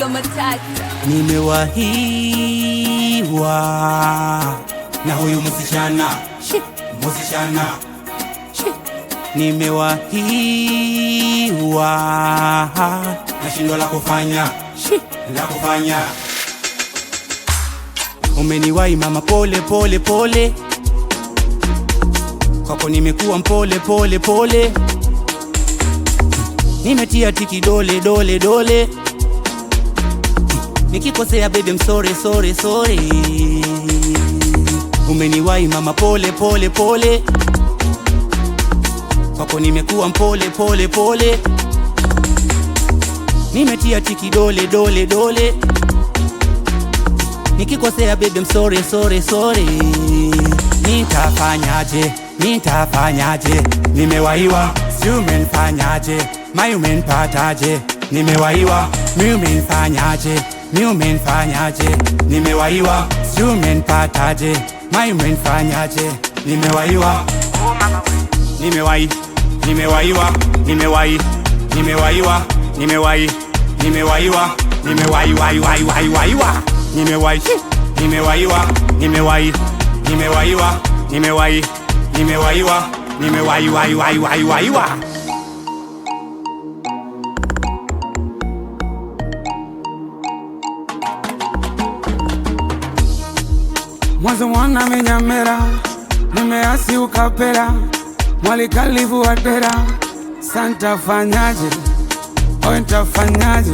Mizigo matata. Nimewahiwa na huyu msichana, msichana. Nimewahiwa nashindwa la kufanya, la kufanya. Umeniwahi mama, pole pole pole. Kwako nimekuwa mpole pole pole. Nimetia tiki dole dole dole. Nikikosea baby I'm sorry sorry sorry. Umeniwahi mama, pole pole pole. Kwako nimekuwa mpole pole pole. Nimetia tiki dole dole dole. Nikikosea baby I'm sorry sorry sorry. Nitafanyaje, nitafanyaje? Nimewahiwa, sijui umenifanyaje, mai umenipataje? Nimewahiwa, mi umenifanyaje, mi umenifanyaje? Nimewahiwa, sijui umenipataje, mai umenifanyaje? Nimewahiwa, nimewahi, nimewahiwa, nimewahi, nimewahiwa, nimewahi, nimewahiwa, nimewahi, wahi wahi wahi wahi wa. Nimewahi, nimewahiwa, nimewahi, nimewahiwa, nimewahi, nimewahiwa, nimewahi, wahi wahi wahi wahi wa. Mwanzo mwana menyamera, nimeasi ukapera, mwalikalivu watera. Santa fanyaje, oe ntafanyaje?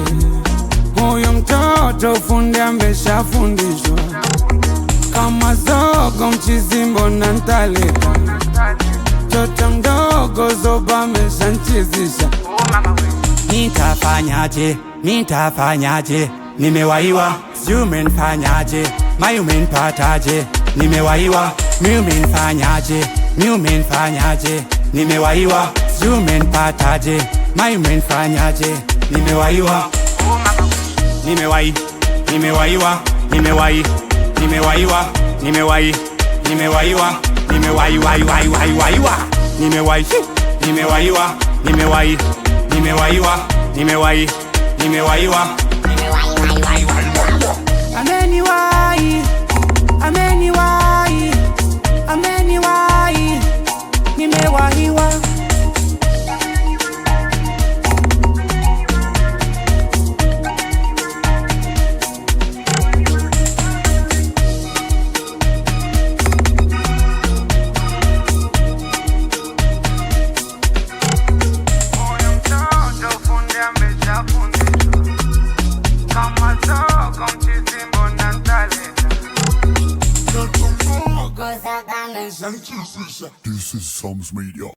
Huyu mtoto fundi ameshafundishwa. Kama zogo mchizimbo na ntaleta, toto mdogo zoba ameshanchizisha. Nitafanyaje, nitafanyaje? Nimewahiwa, sijui umenifanyaje, mai umenipataje? Nimewahiwa, mi umenifanyaje, mi umenifanyaje? Nimewahiwa, sijui umenipataje, mai umenifanyaje? Nimewahiwa, nimewahi, nimewahiwa, nimewahi, nimewahiwa, nimewahi, nimewahiwa, nimewahi, wahi wahi wahi wahi wa. Nimewahi, nimewahiwa, nimewahi, nimewahiwa, nimewahi, nimewahiwa, nimewahi, wahi wahi wahi wa. Ameniwahi, ameniwahi, ameniwahi, nimewahiwa. This is Psalms Media.